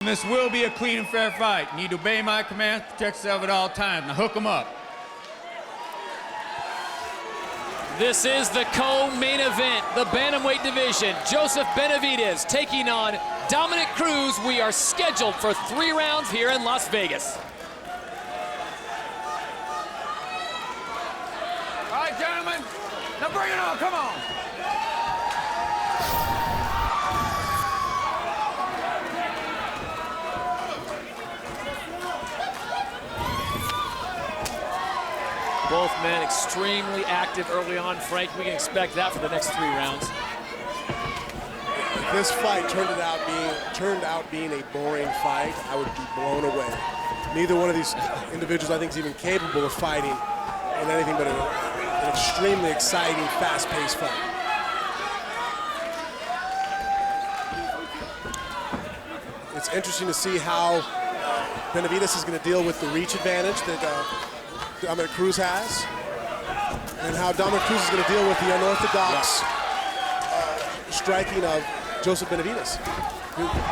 This will be a clean and fair fight. You need to obey my commands, protect yourself at all times. Now hook them up. This is the co-main event, the bantamweight division. Joseph Benavidez taking on Dominick Cruz. We are scheduled for 3 rounds here in Las Vegas. All right, gentlemen, now bring it on, come on. Both men extremely active early on. Frank, we can expect that for the next 3 rounds. If this fight turned out being a boring fight, I would be blown away. Neither one of these individuals, I think, is even capable of fighting in anything but an extremely exciting, fast-paced fight. It's interesting to see how Benavidez is going to deal with the reach advantage that Dominick Cruz has, and how Dominick Cruz is going to deal with the unorthodox striking of Joseph Benavidez.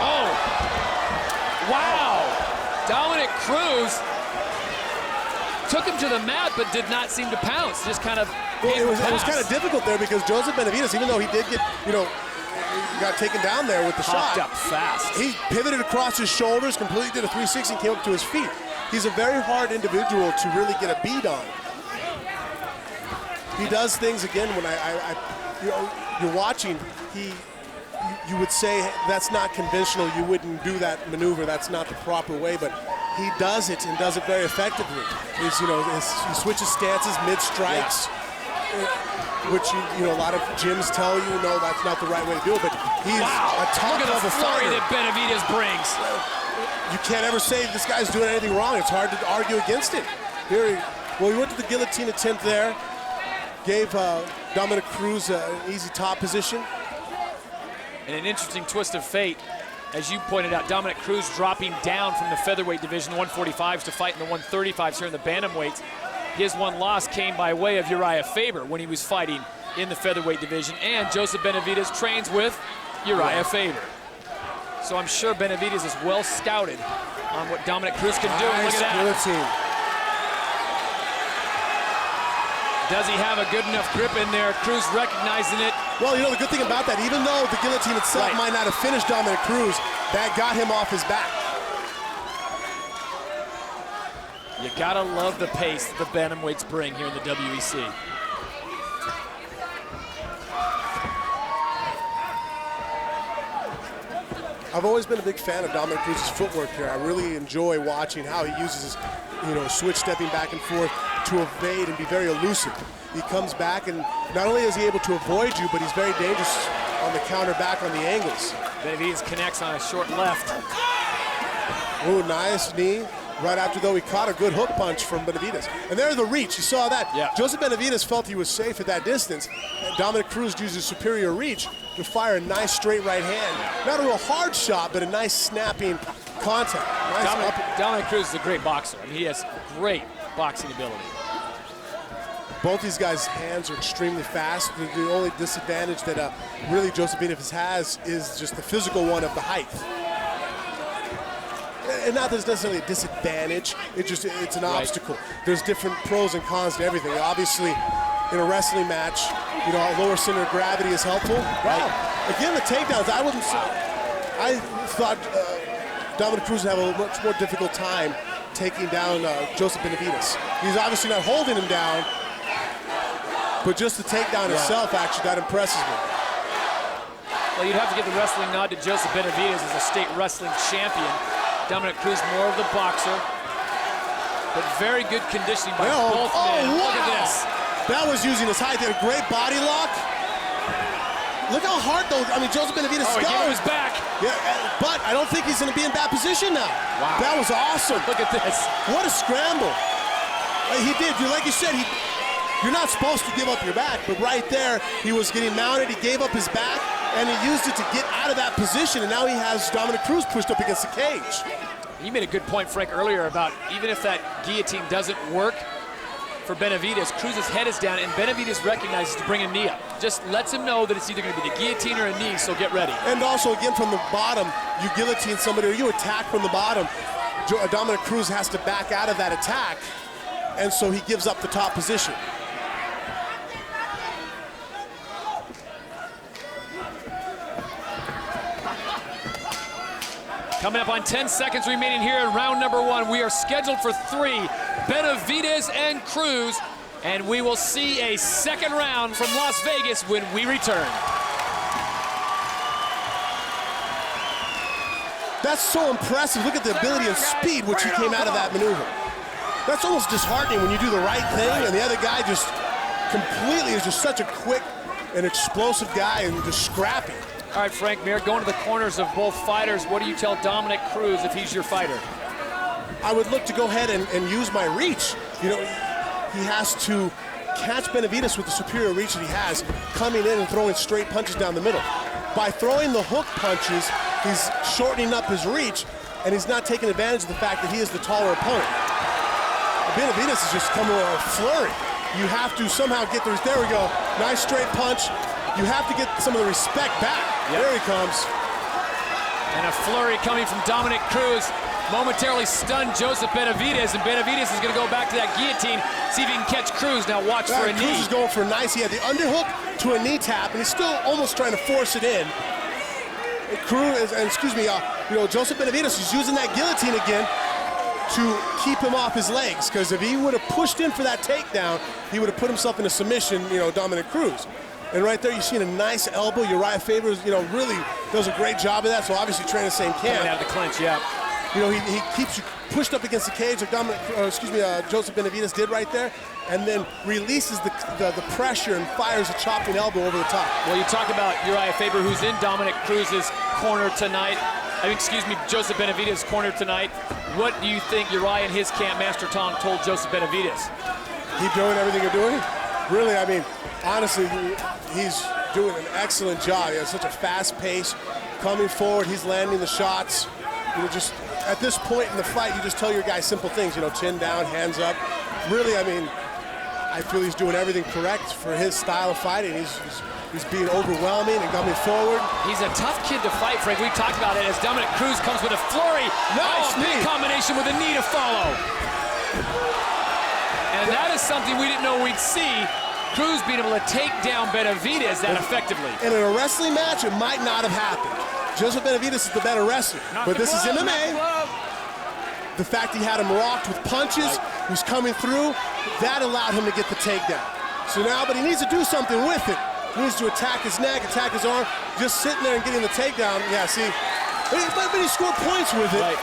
Oh, wow! Dominick Cruz took him to the mat, but did not seem to pounce. Just kind of. Well, it was kind of difficult there because Joseph Benavidez, even though he did get, got taken down there with the shot, up fast. He pivoted across his shoulders, completely did a 360, and came up to his feet. He's a very hard individual to really get a beat on. He does things, again, when you're watching, you would say that's not conventional, you wouldn't do that maneuver, that's not the proper way, but he does it and does it very effectively. He switches stances mid-strikes, which a lot of gyms tell you, no, that's not the right way to do it, but he's a top-level fighter. Look at the flurry that Benavidez brings. You can't ever say this guy's doing anything wrong. It's hard to argue against it. He went to the guillotine attempt there, gave Dominick Cruz an easy top position. And an interesting twist of fate, as you pointed out, Dominick Cruz dropping down from the featherweight division, 145s, to fight in the 135s here in the bantamweights. His one loss came by way of Urijah Faber when he was fighting in the featherweight division, and Joseph Benavidez trains with Urijah Faber. So I'm sure Benavidez is well scouted on what Dominick Cruz can do. Look at that. Guillotine. Does he have a good enough grip in there? Cruz recognizing it. Well, the good thing about that, even though the guillotine itself might not have finished Dominick Cruz, that got him off his back. You gotta love the pace that the bantamweights bring here in the WEC. I've always been a big fan of Dominick Cruz's footwork here. I really enjoy watching how he uses his, switch stepping back and forth to evade and be very elusive. He comes back, and not only is he able to avoid you, but he's very dangerous on the counter back on the angles. Benavidez connects on a short left. Oh, nice knee. Right after, though, he caught a good hook punch from Benavidez. And there's the reach. You saw that. Yeah. Joseph Benavidez felt he was safe at that distance. And Dominick Cruz uses superior reach to fire a nice straight right hand. Not a real hard shot, but a nice snapping contact. Nice Dominick Cruz is a great boxer. I mean, he has great boxing ability. Both these guys' hands are extremely fast. The only disadvantage that really Joseph Benavidez has is just the physical one of the height. And not that it's necessarily a disadvantage, it's an obstacle. There's different pros and cons to everything. Obviously, in a wrestling match, a lower center of gravity is helpful. Wow. Again, the takedowns, I thought Dominick Cruz would have a much more difficult time taking down Joseph Benavidez. He's obviously not holding him down, but just the takedown itself, actually, that impresses me. Well, you'd have to give the wrestling nod to Joseph Benavidez as a state wrestling champion. Dominick Cruz more of the boxer, but very good conditioning by both men. Wow. Look at this. That was using his height. They had a great body lock. Look how hard those, Joseph Benavidez he gave him his back. Yeah, but I don't think he's going to be in that position now. Wow. That was awesome. Look at this. What a scramble. He did, like you said, you're not supposed to give up your back, but right there, he was getting mounted, he gave up his back, and he used it to get out of that position, and now he has Dominick Cruz pushed up against the cage. You made a good point, Frank, earlier about even if that guillotine doesn't work, for Benavidez. Cruz's head is down, and Benavidez recognizes to bring a knee up. Just lets him know that it's either going to be the guillotine or a knee, so get ready. And also, again, from the bottom, you guillotine somebody or you attack from the bottom, Dominick Cruz has to back out of that attack, and so he gives up the top position. Coming up on 10 seconds remaining here in round number 1. We are scheduled for 3, Benavidez and Cruz, and we will see a second round from Las Vegas when we return. That's so impressive. Look at the ability and speed which he came out of that maneuver. That's almost disheartening when you do the right thing and the other guy just completely is just such a quick and explosive guy and just scrappy. All right, Frank Mir, going to the corners of both fighters, what do you tell Dominick Cruz if he's your fighter? I would look to go ahead and use my reach. You know, he has to catch Benavidez with the superior reach that he has, coming in and throwing straight punches down the middle. By throwing the hook punches, he's shortening up his reach, and he's not taking advantage of the fact that he is the taller opponent. Benavidez is just coming with a flurry. You have to somehow get there. There we go. Nice straight punch. You have to get some of the respect back. Yep. There he comes. And a flurry coming from Dominick Cruz. Momentarily stunned Joseph Benavidez, and Benavidez is going to go back to that guillotine, see if he can catch Cruz. Now watch for a knee. Cruz is going for a nice, he had the underhook to a knee tap, and he's still almost trying to force it in. And Cruz, and excuse me, Joseph Benavidez is using that guillotine again to keep him off his legs, because if he would have pushed in for that takedown, he would have put himself in a submission, Dominick Cruz. And right there, you've seen a nice elbow. Urijah Faber, really does a great job of that. So obviously training the same camp. Coming out of the clinch, yeah. He keeps you pushed up against the cage like Joseph Benavidez did right there, and then releases the pressure and fires a chopping elbow over the top. Well, you talk about Urijah Faber, who's in Dominick Cruz's corner tonight. Joseph Benavidez's corner tonight. What do you think Urijah and his camp, Master Tom, told Joseph Benavidez? Keep doing everything you're doing? Really, honestly, he's doing an excellent job. He has such a fast pace. Coming forward, he's landing the shots. Just at this point in the fight, you just tell your guy simple things, chin down, hands up. Really, I feel he's doing everything correct for his style of fighting. He's being overwhelming and coming forward. He's a tough kid to fight, Frank. We talked about it as Dominick Cruz comes with a flurry. Nice big combination with a knee to follow. And that is something we didn't know we'd see. Cruz being able to take down Benavidez that effectively. In a wrestling match, it might not have happened. Joseph Benavidez is the better wrestler, but this is MMA. The fact he had him rocked with punches, he's coming through, that allowed him to get the takedown. So now, but he needs to do something with it. He needs to attack his neck, attack his arm. Just sitting there and getting the takedown, yeah, see. But he scored points with it. Right.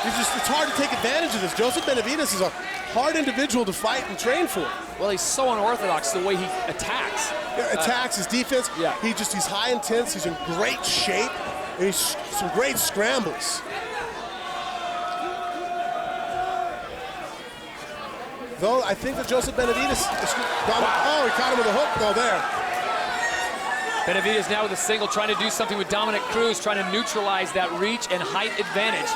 It's hard to take advantage of this. Joseph Benavidez is a hard individual to fight and train for. Well, he's so unorthodox the way he attacks. Yeah, attacks, his defense. Yeah. He's high intense, he's in great shape, and he's some great scrambles. Though I think that Joseph Benavidez, he caught him with a hook, though, there. Benavidez now with a single, trying to do something with Dominick Cruz, trying to neutralize that reach and height advantage.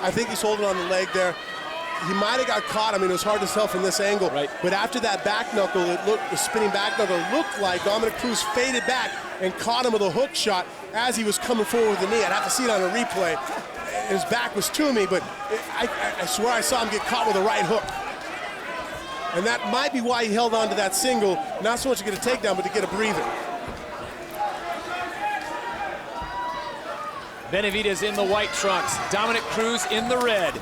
I think he's holding on the leg there. He might have got caught. It was hard to tell from this angle. Right. But after that back knuckle, the spinning back knuckle, looked like Dominick Cruz faded back and caught him with a hook shot as he was coming forward with the knee. I'd have to see it on a replay. His back was to me, but I swear I saw him get caught with a right hook. And that might be why he held on to that single, not so much to get a takedown, but to get a breather. Benavidez in the white trunks, Dominick Cruz in the red.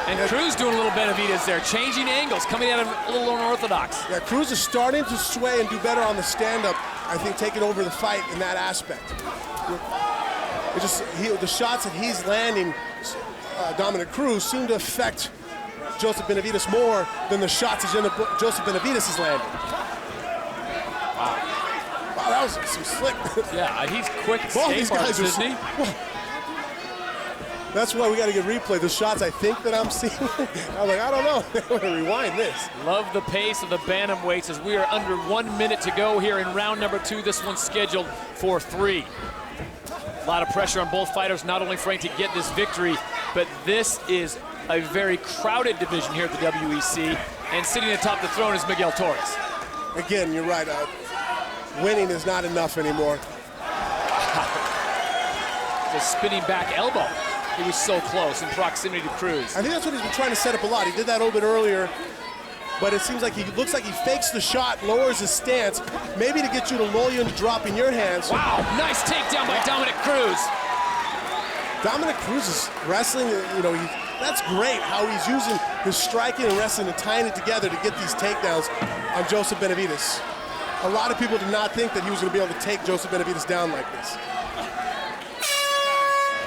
And Cruz doing a little Benavidez there, changing angles, coming at him a little unorthodox. Yeah, Cruz is starting to sway and do better on the stand-up, I think, taking over the fight in that aspect. The shots that he's landing, Dominick Cruz, seem to affect Joseph Benavidez more than the shots that Joseph Benavidez is landing. Wow, that was some slick. Yeah, he's quick. Both these guys are, isn't he? Well, that's why we got to get replay. The shots I think that I'm seeing, I'm like, I don't know. I'm going to rewind this. Love the pace of the bantamweights as we are under 1 minute to go here in round number 2. This one's scheduled for 3. A lot of pressure on both fighters, not only Frank to get this victory, but this is a very crowded division here at the WEC, and sitting atop the throne is Miguel Torres. Again, you're right. Winning is not enough anymore. The spinning back elbow. He was so close in proximity to Cruz. I think that's what he's been trying to set up a lot. He did that a little bit earlier, but it seems like he looks like he fakes the shot, lowers his stance, maybe to get you to lull you into dropping your hands. Wow, nice takedown by Dominick Cruz. Dominick Cruz is wrestling, that's great how he's using his striking and wrestling and tying it together to get these takedowns on Joseph Benavidez. A lot of people did not think that he was going to be able to take Joseph Benavidez down like this.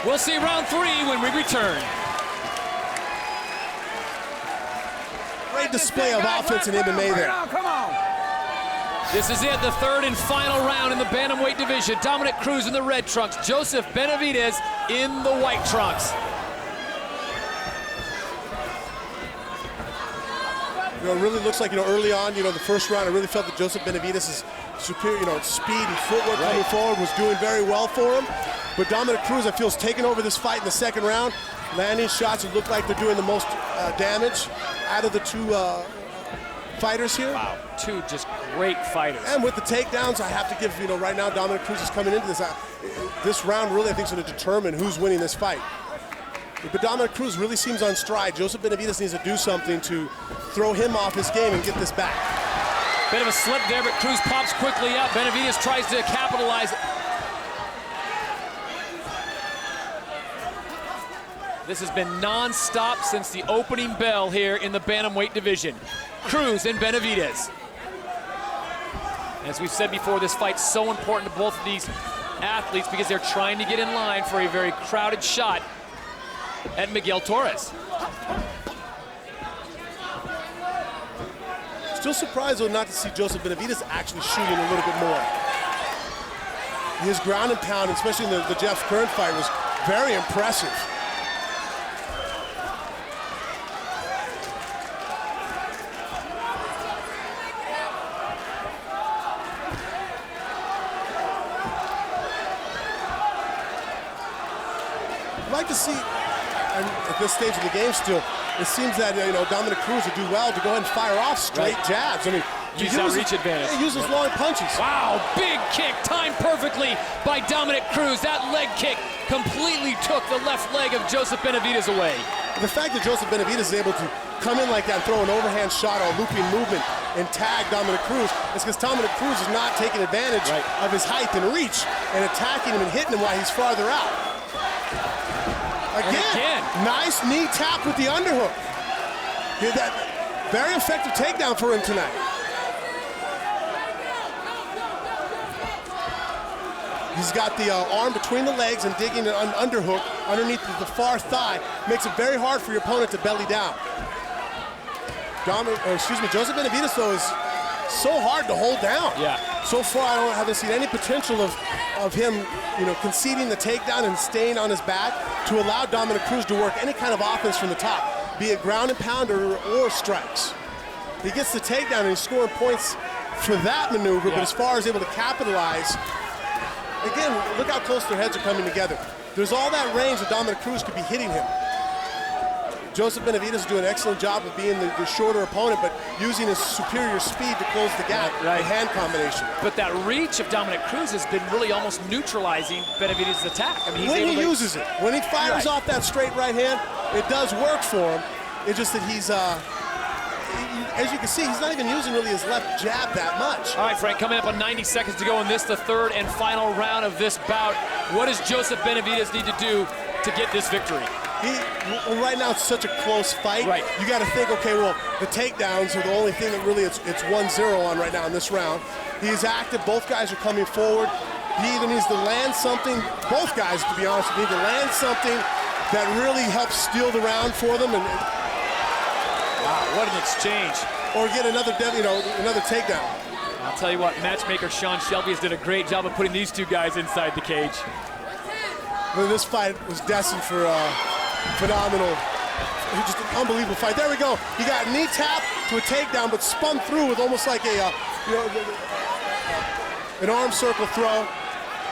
We'll see round 3 when we return. Great display of offense in MMA there. Come on. This is it, the third and final round in the bantamweight division. Dominick Cruz in the red trunks, Joseph Benavidez in the white trunks. It really looks like, early on, the first round, I really felt that Joseph Benavidez' superior, speed and footwork coming forward was doing very well for him. But Dominick Cruz, I feel, is taking over this fight in the second round, landing shots that look like they're doing the most damage out of the two fighters here. Wow, two just great fighters. And with the takedowns, I have to give, right now Dominick Cruz is coming into this. This round really, I think, is going to determine who's winning this fight. But Dominick Cruz really seems on stride. Joseph Benavidez needs to do something to throw him off his game and get this back. Bit of a slip there, but Cruz pops quickly up. Benavidez tries to capitalize. This has been non-stop since the opening bell here in the bantamweight division. Cruz and Benavidez. As we've said before, this fight's so important to both of these athletes because they're trying to get in line for a very crowded shot at Miguel Torres. Still surprised, though, not to see Joseph Benavidez actually shooting a little bit more. His ground and pound, especially in the Jeff Curran fight, was very impressive. I'd like to see, and at this stage of the game still, it seems that Dominick Cruz would do well to go ahead and fire off straight jabs. I mean, use that reach advantage. He uses long punches. Wow, big kick timed perfectly by Dominick Cruz. That leg kick completely took the left leg of Joseph Benavidez away. The fact that Joseph Benavidez is able to come in like that and throw an overhand shot or a looping movement and tag Dominick Cruz is because Dominick Cruz is not taking advantage of his height and reach and attacking him and hitting him while he's farther out. Again, nice knee tap with the underhook. Did that very effective takedown for him tonight. He's got the arm between the legs and digging an underhook underneath the far thigh. Makes it very hard for your opponent to belly down. Joseph Benavidez, though, is so hard to hold down. Yeah. So far, I haven't seen any potential of him, conceding the takedown and staying on his back to allow Dominick Cruz to work any kind of offense from the top, be it ground and pound or strikes. He gets the takedown and he's scoring points for that maneuver, but as far as able to capitalize, again, look how close their heads are coming together. There's all that range that Dominick Cruz could be hitting him. Joseph Benavidez is doing an excellent job of being the shorter opponent, but using his superior speed to close the gap, the hand combination. But that reach of Dominick Cruz has been really almost neutralizing Benavidez's attack. I mean, when he uses it, when he fires off that straight right hand, it does work for him. It's just that he's, as you can see, he's not even using really his left jab that much. All right, Frank, coming up on 90 seconds to go in this, the third and final round of this bout. What does Joseph Benavidez need to do to get this victory? Right now, it's such a close fight. Right. You got to think, okay, well, the takedowns are the only thing that really it's 1-0 on right now in this round. He's active. Both guys are coming forward. He either needs to land something, both guys, to be honest, need to land something that really helps steal the round for them. Wow, what an exchange. Or get another takedown. I'll tell you what, matchmaker Sean Shelby has done a great job of putting these two guys inside the cage. Well, this fight was destined for phenomenal, just an unbelievable fight. There we go. He got knee tap to a takedown, but spun through with almost like an arm circle throw.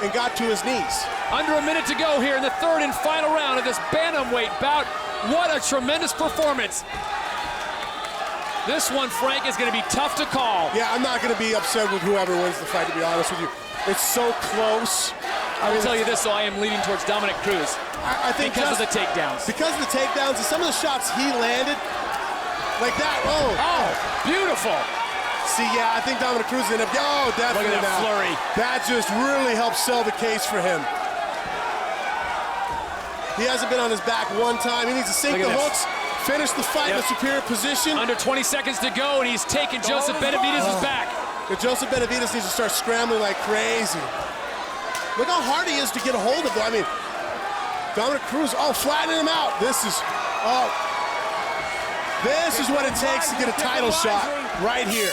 and got to his knees. Under a minute to go here in the third and final round of this bantamweight bout. What a tremendous performance. This one, Frank, is going to be tough to call. Yeah, I'm not going to be upset with whoever wins the fight, to be honest with you. It's so close. I will tell you this, though, I am leaning towards Dominick Cruz. I think because of the takedowns. Because of the takedowns and some of the shots he landed, like that. Oh, beautiful. See, yeah, I think Dominick Cruz ended up. Oh, definitely. Look at that flurry. That just really helped sell the case for him. He hasn't been on his back one time. He needs to sink the hooks, finish the fight in a superior position. Under 20 seconds to go, and he's taken Joseph Benavidez' back. Joseph Benavidez needs to start scrambling like crazy. Look how hard he is to get a hold of, though. I mean, Dominick Cruz, flattening him out. This is what it takes to get a title shot right here.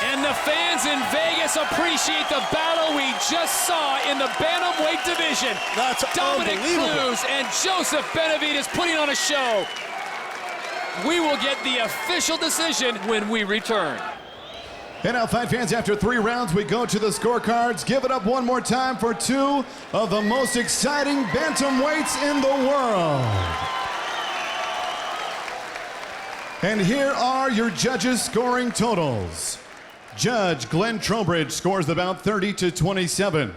And the fans in Vegas appreciate the battle we just saw in the bantamweight division. That's Dominick unbelievable. Cruz and Joseph Benavidez putting on a show. We will get the official decision when we return. And now, fight fans, after 3 rounds, we go to the scorecards. Give it up one more time for 2 of the most exciting bantamweights in the world. And here are your judges' scoring totals. Judge Glenn Trowbridge scores the bout 30-27.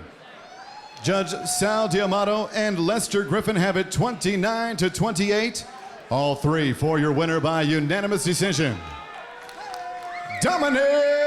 Judge Sal Diamato and Lester Griffin have it 29-28. All 3 for your winner by unanimous decision, Dominick